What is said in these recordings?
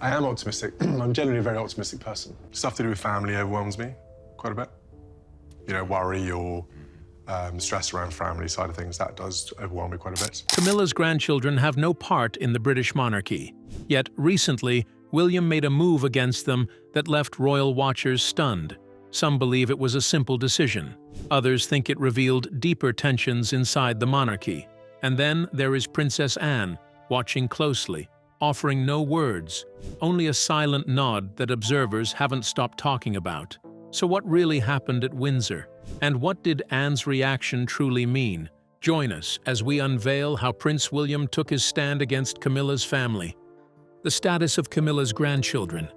I am optimistic. I'm generally a very optimistic person. Stuff to do with family overwhelms me quite a bit. You know, worry or stress around family side of things, that does overwhelm me quite a bit. Camilla's grandchildren have no part in the British monarchy. Yet recently, William made a move against them that left royal watchers stunned. Some believe it was a simple decision. Others think it revealed deeper tensions inside the monarchy. And then there is Princess Anne, watching closely, offering no words, only a silent nod that observers haven't stopped talking about. So what really happened at Windsor? And what did Anne's reaction truly mean? Join us as we unveil how Prince William took his stand against Camilla's family. The status of Camilla's grandchildren.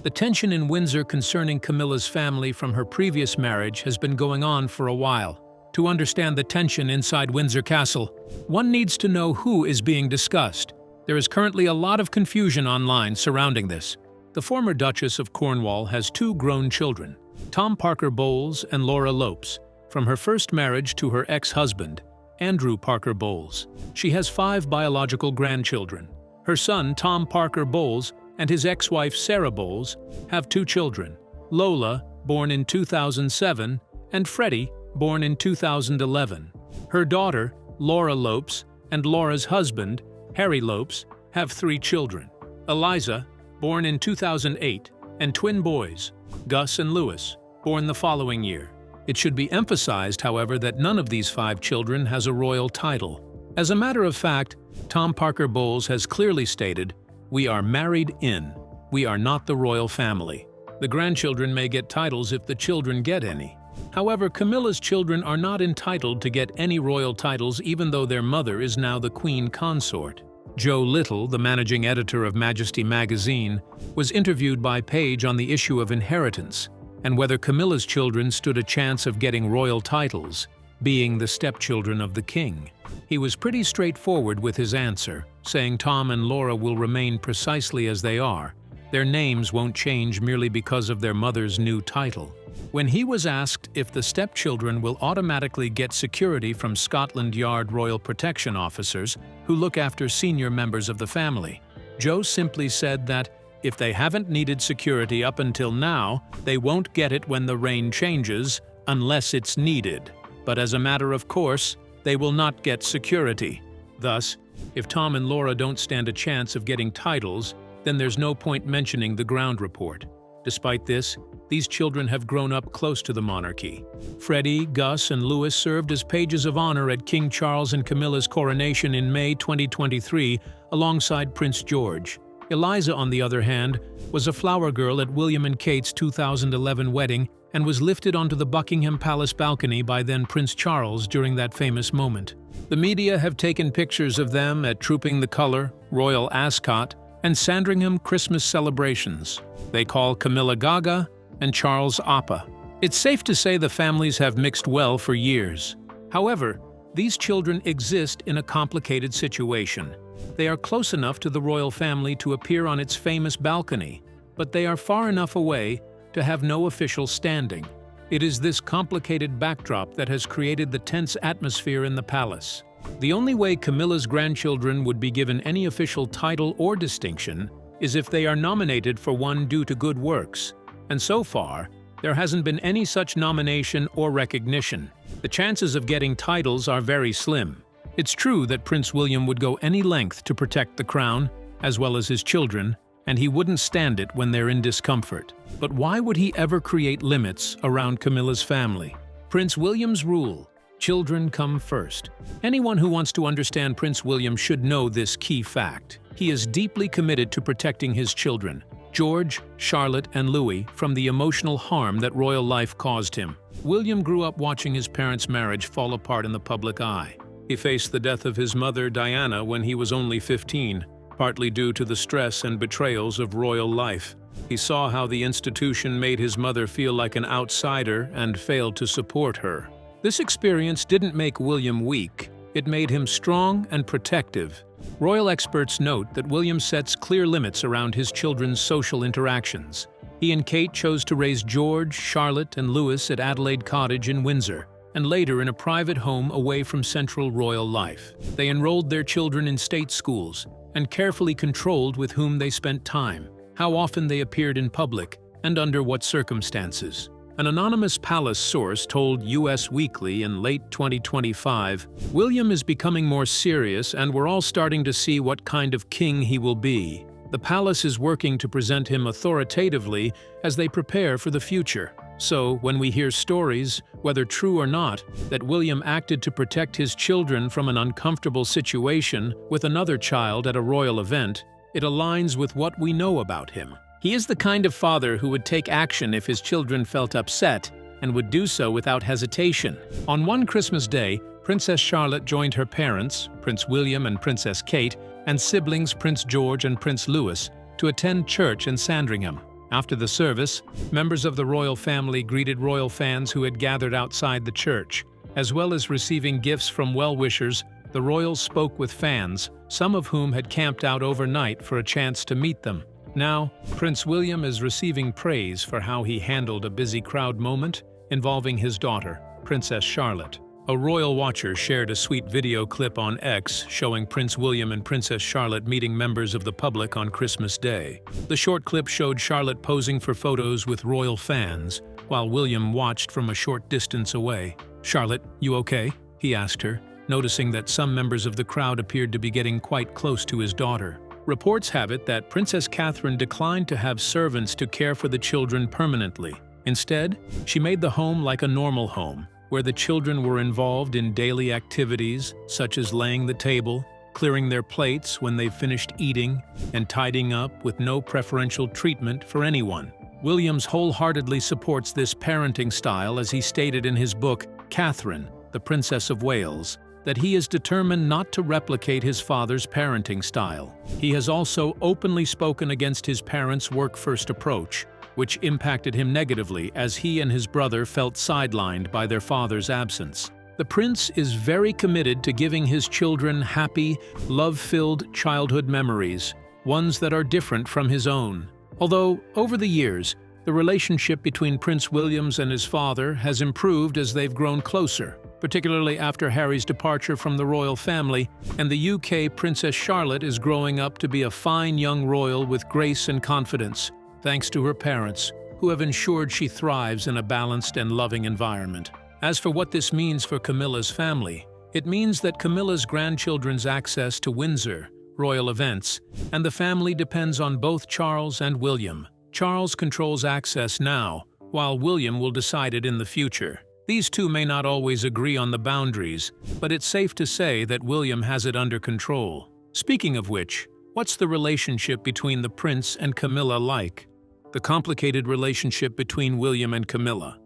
The tension in Windsor concerning Camilla's family from her previous marriage has been going on for a while. To understand the tension inside Windsor Castle, one needs to know who is being discussed. There is currently a lot of confusion online surrounding this. The former Duchess of Cornwall has two grown children, Tom Parker Bowles and Laura Lopes, from her first marriage to her ex-husband, Andrew Parker Bowles. She has 5 biological grandchildren. Her son, Tom Parker Bowles, and his ex-wife, Sarah Bowles, have 2 children, Lola, born in 2007, and Freddie, born in 2011. Her daughter, Laura Lopes, and Laura's husband, Harry Lopes, have 3 children, Eliza, born in 2008, and twin boys, Gus and Lewis, born the following year. It should be emphasized, however, that none of these 5 children has a royal title. As a matter of fact, Tom Parker Bowles has clearly stated, "We are married in. We are not the royal family." The grandchildren may get titles if the children get any. However, Camilla's children are not entitled to get any royal titles even though their mother is now the queen consort. Joe Little, the managing editor of Majesty magazine, was interviewed by Page on the issue of inheritance and whether Camilla's children stood a chance of getting royal titles, being the stepchildren of the king. He was pretty straightforward with his answer, saying Tom and Laura will remain precisely as they are. Their names won't change merely because of their mother's new title. When he was asked if the stepchildren will automatically get security from Scotland Yard Royal Protection Officers who look after senior members of the family, Joe simply said that if they haven't needed security up until now, they won't get it when the reign changes unless it's needed. But as a matter of course, they will not get security. Thus, if Tom and Laura don't stand a chance of getting titles, then there's no point mentioning the ground report. Despite this, these children have grown up close to the monarchy. Freddie, Gus, and Lewis served as pages of honor at King Charles and Camilla's coronation in May 2023 alongside Prince George. Eliza, on the other hand, was a flower girl at William and Kate's 2011 wedding and was lifted onto the Buckingham Palace balcony by then Prince Charles during that famous moment. The media have taken pictures of them at Trooping the Colour, Royal Ascot, and Sandringham Christmas celebrations. They call Camilla Gaga and Charles Appa. It's safe to say the families have mixed well for years. However, these children exist in a complicated situation. They are close enough to the royal family to appear on its famous balcony, but they are far enough away to have no official standing. It is this complicated backdrop that has created the tense atmosphere in the palace. The only way Camilla's grandchildren would be given any official title or distinction is if they are nominated for one due to good works. And so far, there hasn't been any such nomination or recognition. The chances of getting titles are very slim. It's true that Prince William would go any length to protect the crown, as well as his children, and he wouldn't stand it when they're in discomfort. But why would he ever create limits around Camilla's family? Prince William's rule: children come first. Anyone who wants to understand Prince William should know this key fact. He is deeply committed to protecting his children, George, Charlotte, and Louis, from the emotional harm that royal life caused him. William grew up watching his parents' marriage fall apart in the public eye. He faced the death of his mother, Diana, when he was only 15, partly due to the stress and betrayals of royal life. He saw how the institution made his mother feel like an outsider and failed to support her. This experience didn't make William weak. It made him strong and protective. Royal experts note that William sets clear limits around his children's social interactions. He and Kate chose to raise George, Charlotte, and Louis at Adelaide Cottage in Windsor, and later in a private home away from central royal life. They enrolled their children in state schools and carefully controlled with whom they spent time, how often they appeared in public, and under what circumstances. An anonymous palace source told US Weekly in late 2025, "William is becoming more serious and we're all starting to see what kind of king he will be. The palace is working to present him authoritatively as they prepare for the future. So, when we hear stories, whether true or not, that William acted to protect his children from an uncomfortable situation with another child at a royal event, it aligns with what we know about him. He is the kind of father who would take action if his children felt upset, and would do so without hesitation." On one Christmas Day, Princess Charlotte joined her parents, Prince William and Princess Kate, and siblings Prince George and Prince Louis, to attend church in Sandringham. After the service, members of the royal family greeted royal fans who had gathered outside the church. As well as receiving gifts from well-wishers, the royals spoke with fans, some of whom had camped out overnight for a chance to meet them. Now, Prince William is receiving praise for how he handled a busy crowd moment involving his daughter, Princess Charlotte. A royal watcher shared a sweet video clip on X showing Prince William and Princess Charlotte meeting members of the public on Christmas Day. The short clip showed Charlotte posing for photos with royal fans, while William watched from a short distance away. "Charlotte, you okay?" he asked her, noticing that some members of the crowd appeared to be getting quite close to his daughter. Reports have it that Princess Catherine declined to have servants to care for the children permanently. Instead, she made the home like a normal home, where the children were involved in daily activities such as laying the table, clearing their plates when they've finished eating, and tidying up with no preferential treatment for anyone. Williams wholeheartedly supports this parenting style, as he stated in his book, Catherine, the Princess of Wales, that he is determined not to replicate his father's parenting style. He has also openly spoken against his parents' work-first approach, which impacted him negatively as he and his brother felt sidelined by their father's absence. The prince is very committed to giving his children happy, love-filled childhood memories, ones that are different from his own. Although, over the years, the relationship between Prince William and his father has improved as they've grown closer, particularly after Harry's departure from the royal family, and the UK Princess Charlotte is growing up to be a fine young royal with grace and confidence, thanks to her parents, who have ensured she thrives in a balanced and loving environment. As for what this means for Camilla's family, it means that Camilla's grandchildren's access to Windsor, royal events, and the family depends on both Charles and William. Charles controls access now, while William will decide it in the future. These two may not always agree on the boundaries, but it's safe to say that William has it under control. Speaking of which, what's the relationship between the prince and Camilla like? The complicated relationship between William and Camilla.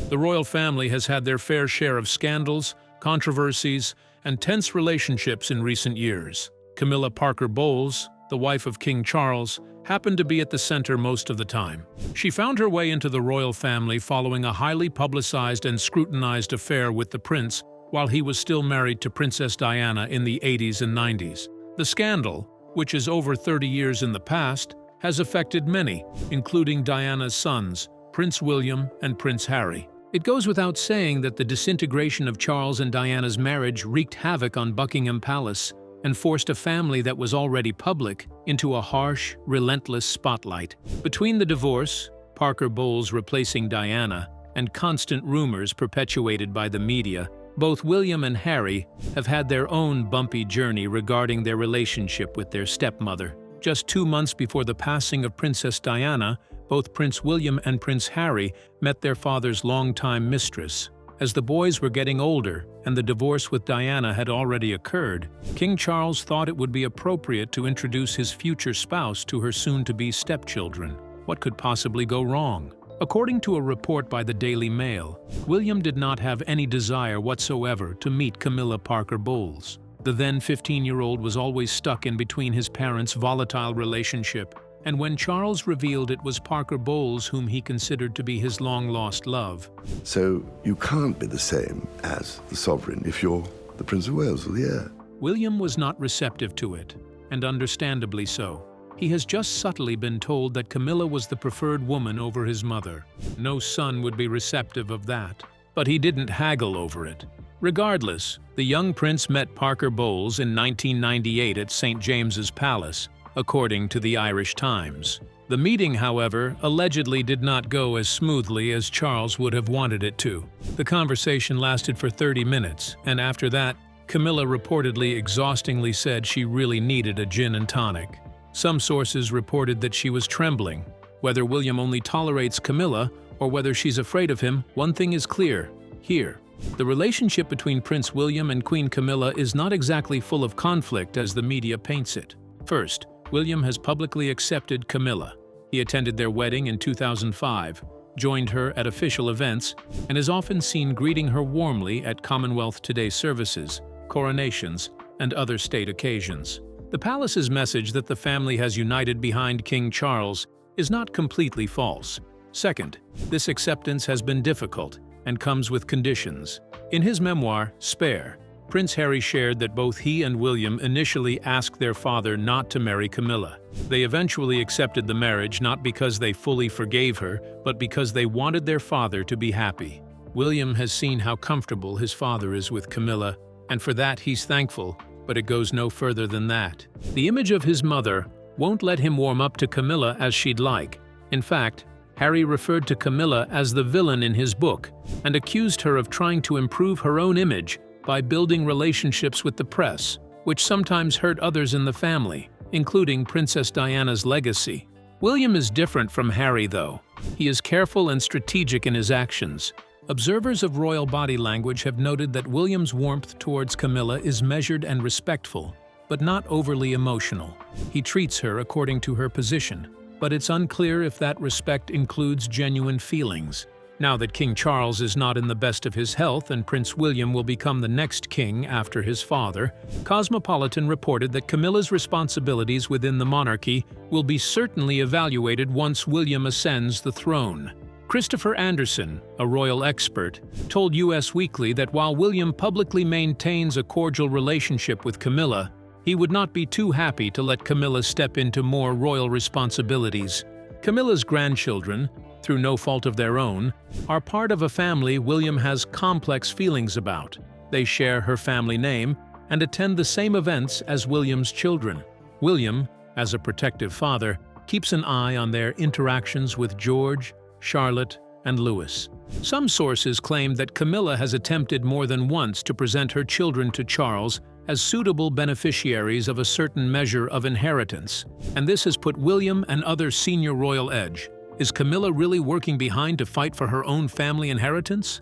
The royal family has had their fair share of scandals, controversies, and tense relationships in recent years. Camilla Parker Bowles, the wife of King Charles, happened to be at the center most of the time. She found her way into the royal family following a highly publicized and scrutinized affair with the prince while he was still married to Princess Diana in the 80s and 90s. The scandal, which is over 30 years in the past, has affected many, including Diana's sons, Prince William and Prince Harry. It goes without saying that the disintegration of Charles and Diana's marriage wreaked havoc on Buckingham Palace and forced a family that was already public into a harsh, relentless spotlight. Between the divorce, Parker Bowles replacing Diana, and constant rumors perpetuated by the media, both William and Harry have had their own bumpy journey regarding their relationship with their stepmother. Just 2 months before the passing of Princess Diana, both Prince William and Prince Harry met their father's longtime mistress. As the boys were getting older and the divorce with Diana had already occurred, King Charles thought it would be appropriate to introduce his future spouse to her soon-to-be stepchildren. What could possibly go wrong? According to a report by the Daily Mail, William did not have any desire whatsoever to meet Camilla Parker Bowles. The then 15-year-old was always stuck in between his parents' volatile relationship, and when Charles revealed it was Parker Bowles whom he considered to be his long-lost love. So you can't be the same as the sovereign if you're the Prince of Wales or the heir. William was not receptive to it, and understandably so. He has just subtly been told that Camilla was the preferred woman over his mother. No son would be receptive of that, but he didn't haggle over it. Regardless, the young prince met Parker Bowles in 1998 at St. James's Palace, according to the Irish Times. The meeting, however, allegedly did not go as smoothly as Charles would have wanted it to. The conversation lasted for 30 minutes, and after that, Camilla reportedly exhaustingly said she really needed a gin and tonic. Some sources reported that she was trembling. Whether William only tolerates Camilla or whether she's afraid of him, one thing is clear here. The relationship between Prince William and Queen Camilla is not exactly full of conflict as the media paints it. First, William has publicly accepted Camilla. He attended their wedding in 2005, joined her at official events, and is often seen greeting her warmly at Commonwealth Day services, coronations, and other state occasions. The palace's message that the family has united behind King Charles is not completely false. Second, this acceptance has been difficult and comes with conditions. In his memoir, Spare, Prince Harry shared that both he and William initially asked their father not to marry Camilla. They eventually accepted the marriage not because they fully forgave her, but because they wanted their father to be happy. William has seen how comfortable his father is with Camilla, and for that he's thankful, but it goes no further than that. The image of his mother won't let him warm up to Camilla as she'd like. In fact, Harry referred to Camilla as the villain in his book and accused her of trying to improve her own image by building relationships with the press, which sometimes hurt others in the family, including Princess Diana's legacy. William is different from Harry, though. He is careful and strategic in his actions. Observers of royal body language have noted that William's warmth towards Camilla is measured and respectful, but not overly emotional. He treats her according to her position, but it's unclear if that respect includes genuine feelings. Now that King Charles is not in the best of his health and Prince William will become the next king after his father, Cosmopolitan reported that Camilla's responsibilities within the monarchy will be certainly evaluated once William ascends the throne. Christopher Anderson, a royal expert, told US Weekly that while William publicly maintains a cordial relationship with Camilla, he would not be too happy to let Camilla step into more royal responsibilities. Camilla's grandchildren, through no fault of their own, are part of a family William has complex feelings about. They share her family name and attend the same events as William's children. William, as a protective father, keeps an eye on their interactions with George, Charlotte, and Louis. Some sources claim that Camilla has attempted more than once to present her children to Charles as suitable beneficiaries of a certain measure of inheritance, and this has put William and other senior royal edge. Is Camilla really working behind to fight for her own family inheritance?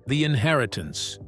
The inheritance.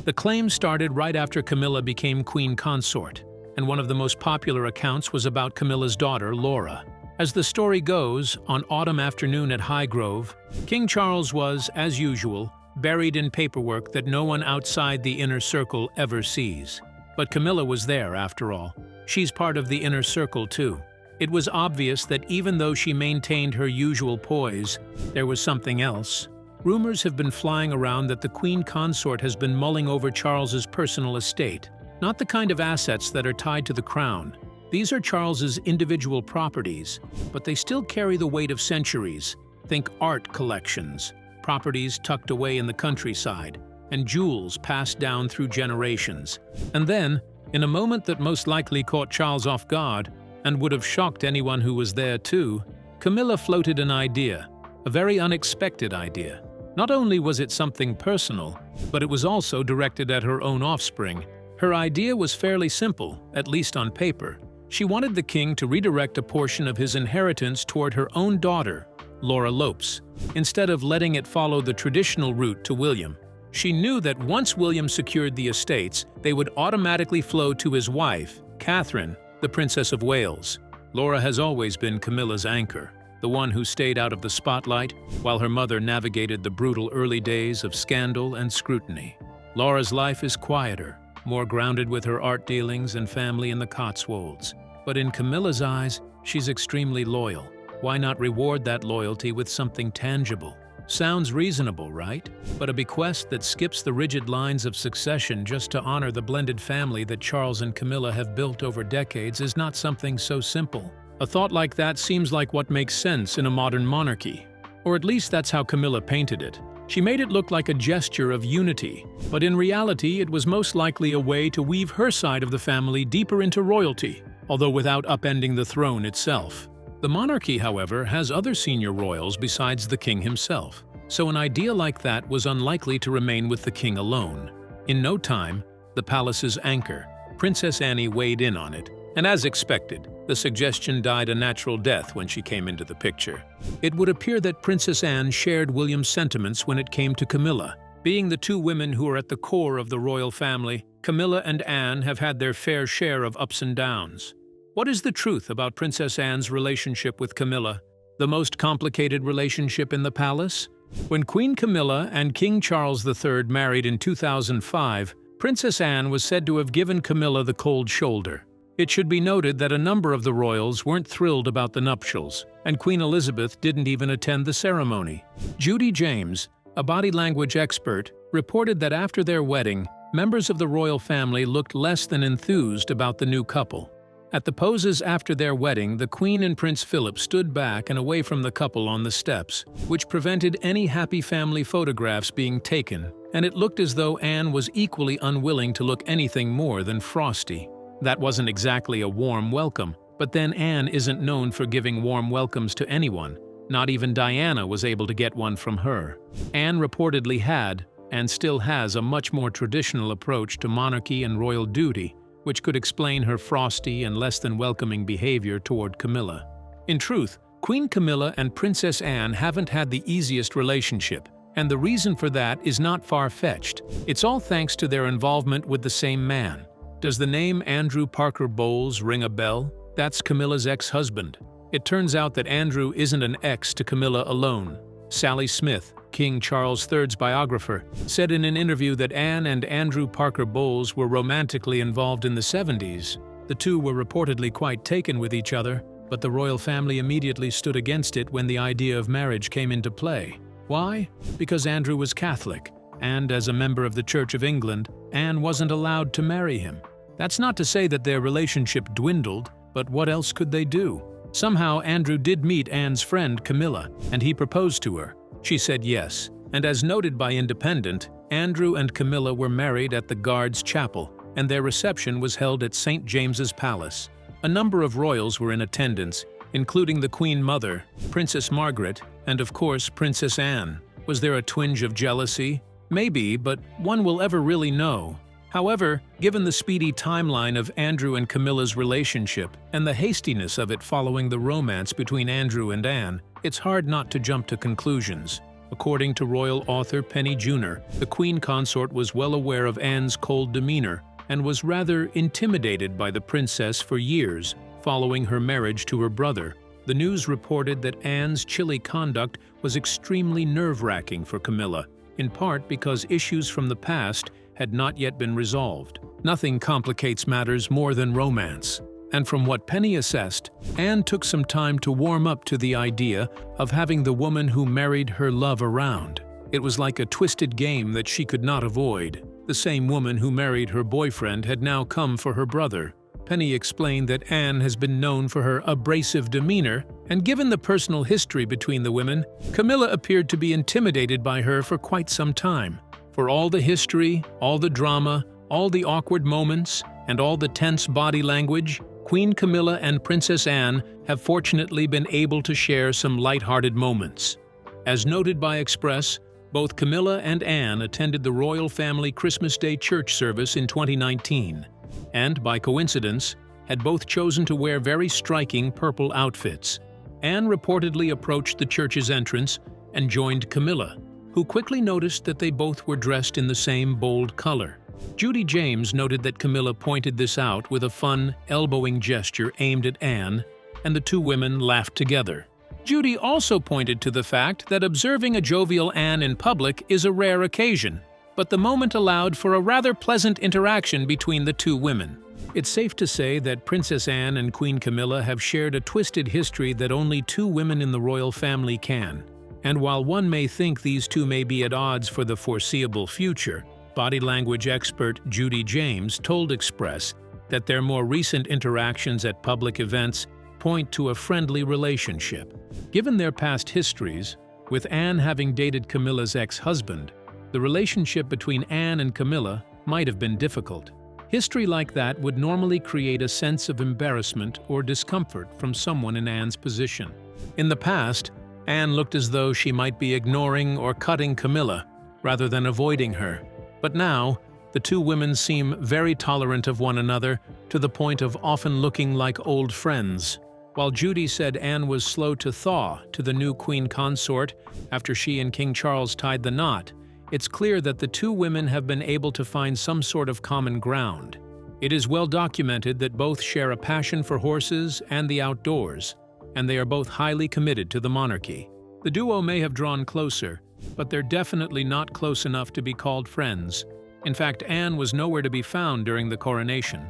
The claim started right after Camilla became queen consort, and one of the most popular accounts was about Camilla's daughter, Laura. As the story goes, on autumn afternoon at Highgrove, King Charles was, as usual, buried in paperwork that no one outside the inner circle ever sees. But Camilla was there, after all. She's part of the inner circle, too. It was obvious that even though she maintained her usual poise, there was something else. Rumors have been flying around that the queen consort has been mulling over Charles's personal estate. Not the kind of assets that are tied to the crown. These are Charles's individual properties, but they still carry the weight of centuries. Think art collections, properties tucked away in the countryside, and jewels passed down through generations. And then, in a moment that most likely caught Charles off guard, and would have shocked anyone who was there too, Camilla floated an idea, a very unexpected idea. Not only was it something personal, but it was also directed at her own offspring. Her idea was fairly simple, at least on paper. She wanted the king to redirect a portion of his inheritance toward her own daughter, Laura Lopes, instead of letting it follow the traditional route to William. She knew that once William secured the estates, they would automatically flow to his wife, Catherine, the Princess of Wales. Laura has always been Camilla's anchor, the one who stayed out of the spotlight while her mother navigated the brutal early days of scandal and scrutiny. Laura's life is quieter, more grounded with her art dealings and family in the Cotswolds. But in Camilla's eyes, she's extremely loyal. Why not reward that loyalty with something tangible? Sounds reasonable, right? But a bequest that skips the rigid lines of succession just to honor the blended family that Charles and Camilla have built over decades is not something so simple. A thought like that seems like what makes sense in a modern monarchy. Or at least that's how Camilla painted it. She made it look like a gesture of unity, but in reality it was most likely a way to weave her side of the family deeper into royalty, although without upending the throne itself. The monarchy, however, has other senior royals besides the king himself, so an idea like that was unlikely to remain with the king alone. In no time, the palace's anchor, Princess Anne, weighed in on it, and as expected, the suggestion died a natural death when she came into the picture. It would appear that Princess Anne shared William's sentiments when it came to Camilla. Being the two women who are at the core of the royal family, Camilla and Anne have had their fair share of ups and downs. What is the truth about Princess Anne's relationship with Camilla, the most complicated relationship in the palace? When Queen Camilla and King Charles III married in 2005, Princess Anne was said to have given Camilla the cold shoulder. It should be noted that a number of the royals weren't thrilled about the nuptials, and Queen Elizabeth didn't even attend the ceremony. Judy James, a body language expert, reported that after their wedding, members of the royal family looked less than enthused about the new couple. At the poses after their wedding, the Queen and Prince Philip stood back and away from the couple on the steps, which prevented any happy family photographs being taken, and it looked as though Anne was equally unwilling to look anything more than frosty. That wasn't exactly a warm welcome, but then Anne isn't known for giving warm welcomes to anyone. Not even Diana was able to get one from her. Anne reportedly had, and still has, a much more traditional approach to monarchy and royal duty, which could explain her frosty and less than welcoming behavior toward Camilla. In truth, Queen Camilla and Princess Anne haven't had the easiest relationship, and the reason for that is not far-fetched. It's all thanks to their involvement with the same man. Does the name Andrew Parker Bowles ring a bell? That's Camilla's ex-husband. It turns out that Andrew isn't an ex to Camilla alone. Sally Smith, King Charles III's biographer, said in an interview that Anne and Andrew Parker Bowles were romantically involved in the 70s. The two were reportedly quite taken with each other, but the royal family immediately stood against it when the idea of marriage came into play. Why? Because Andrew was Catholic, and as a member of the Church of England, Anne wasn't allowed to marry him. That's not to say that their relationship dwindled, but what else could they do? Somehow Andrew did meet Anne's friend Camilla, and he proposed to her. She said yes, and as noted by Independent, Andrew and Camilla were married at the Guards Chapel, and their reception was held at St. James's Palace. A number of royals were in attendance, including the Queen Mother, Princess Margaret, and of course Princess Anne. Was there a twinge of jealousy? Maybe, but one will ever really know. However, given the speedy timeline of Andrew and Camilla's relationship and the hastiness of it following the romance between Andrew and Anne, it's hard not to jump to conclusions. According to royal author Penny Junor, the Queen Consort was well aware of Anne's cold demeanor and was rather intimidated by the princess for years following her marriage to her brother. The news reported that Anne's chilly conduct was extremely nerve-wracking for Camilla, in part because issues from the past had not yet been resolved. Nothing complicates matters more than romance. And from what Penny assessed, Anne took some time to warm up to the idea of having the woman who married her love around. It was like a twisted game that she could not avoid. The same woman who married her boyfriend had now come for her brother. Penny explained that Anne has been known for her abrasive demeanor, and given the personal history between the women, Camilla appeared to be intimidated by her for quite some time. For all the history, all the drama, all the awkward moments, and all the tense body language, Queen Camilla and Princess Anne have fortunately been able to share some light-hearted moments. As noted by Express, both Camilla and Anne attended the royal family Christmas Day church service in 2019, and, by coincidence, had both chosen to wear very striking purple outfits. Anne reportedly approached the church's entrance and joined Camilla, who quickly noticed that they both were dressed in the same bold color. Judy James noted that Camilla pointed this out with a fun, elbowing gesture aimed at Anne, and the two women laughed together. Judy also pointed to the fact that observing a jovial Anne in public is a rare occasion, but the moment allowed for a rather pleasant interaction between the two women. It's safe to say that Princess Anne and Queen Camilla have shared a twisted history that only two women in the royal family can. And while one may think these two may be at odds for the foreseeable future, body language expert Judy James told Express that their more recent interactions at public events point to a friendly relationship. Given their past histories, With Anne having dated Camilla's ex-husband, the relationship between Anne and Camilla might have been difficult. History like that would normally create a sense of embarrassment or discomfort from someone in Anne's position. In the past, Anne looked as though she might be ignoring or cutting Camilla rather than avoiding her. But now, the two women seem very tolerant of one another to the point of often looking like old friends. While Judy said Anne was slow to thaw to the new queen consort after she and King Charles tied the knot, it's clear that the two women have been able to find some sort of common ground. It is well documented that both share a passion for horses and the outdoors, and they are both highly committed to the monarchy. The duo may have drawn closer, but they're definitely not close enough to be called friends. In fact, Anne was nowhere to be found during the coronation.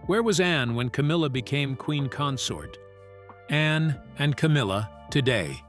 Where was Anne when Camilla became queen consort? Anne and Camilla today.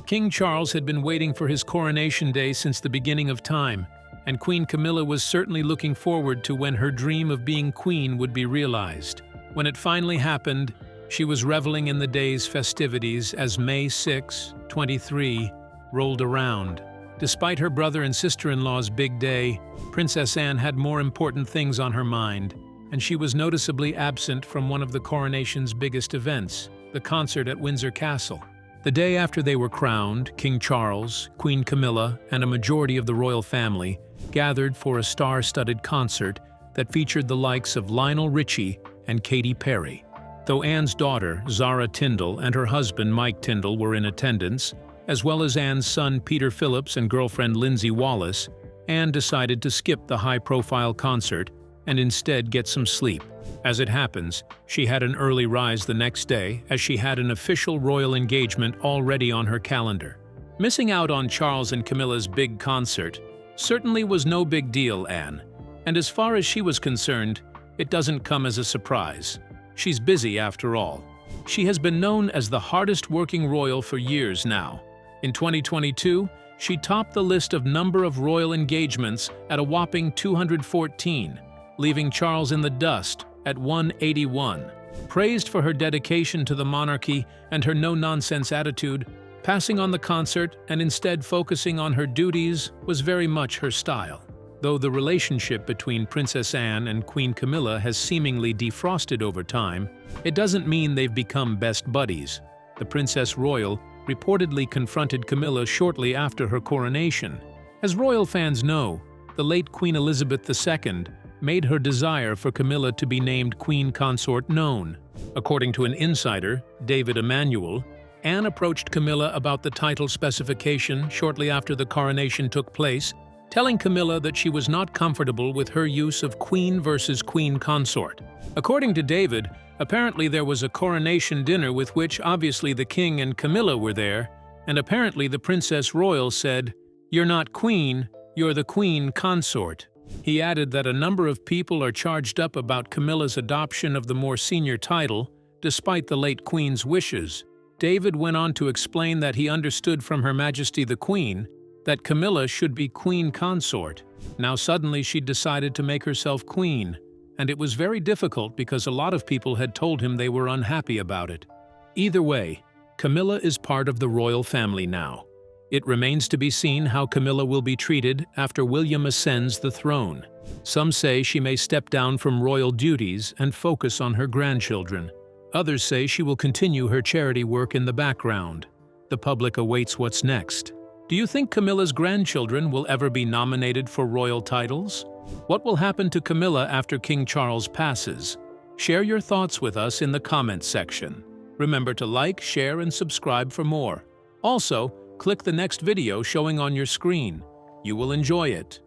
King Charles had been waiting for his coronation day since the beginning of time, and Queen Camilla was certainly looking forward to when her dream of being queen would be realized. When it finally happened, she was reveling in the day's festivities as May 6, 23, rolled around. Despite her brother and sister-in-law's big day, Princess Anne had more important things on her mind, and she was noticeably absent from one of the coronation's biggest events, the concert at Windsor Castle. The day after they were crowned, King Charles, Queen Camilla, and a majority of the royal family gathered for a star-studded concert that featured the likes of Lionel Richie and Katy Perry. Though Anne's daughter, Zara Tindall, and her husband, Mike Tindall, were in attendance, as well as Anne's son, Peter Phillips, and girlfriend, Lindsay Wallace, Anne decided to skip the high-profile concert and instead get some sleep. As it happens, she had an early rise the next day, as she had an official royal engagement already on her calendar. Missing out on Charles and Camilla's big concert certainly was no big deal, Anne, and as far as she was concerned, it doesn't come as a surprise. She's busy after all. She has been known as the hardest-working royal for years now. In 2022, she topped the list of number of royal engagements at a whopping 214, leaving Charles in the dust at 181. Praised for her dedication to the monarchy and her no-nonsense attitude, passing on the concert and instead focusing on her duties was very much her style. Though the relationship between Princess Anne and Queen Camilla has seemingly defrosted over time, it doesn't mean they've become best buddies. The Princess Royal reportedly confronted Camilla shortly after her coronation. As royal fans know, the late Queen Elizabeth II made her desire for Camilla to be named queen consort known. According to an insider, David Emanuel, Anne approached Camilla about the title specification shortly after the coronation took place, telling Camilla that she was not comfortable with her use of queen versus queen consort. According to David, apparently there was a coronation dinner with which obviously the king and Camilla were there, and apparently the Princess Royal said, "You're not queen, you're the queen consort." He added that a number of people are charged up about Camilla's adoption of the more senior title, despite the late queen's wishes. David went on to explain that he understood from Her Majesty the Queen that Camilla should be queen consort. Now suddenly she'd decided to make herself queen, and it was very difficult because a lot of people had told him they were unhappy about it. Either way, Camilla is part of the royal family now. It remains to be seen how Camilla will be treated after William ascends the throne. Some say she may step down from royal duties and focus on her grandchildren. Others say she will continue her charity work in the background. The public awaits what's next. Do you think Camilla's grandchildren will ever be nominated for royal titles? What will happen to Camilla after King Charles passes? Share your thoughts with us in the comments section. Remember to like, share, and subscribe for more. Also, click the next video showing on your screen. You will enjoy it.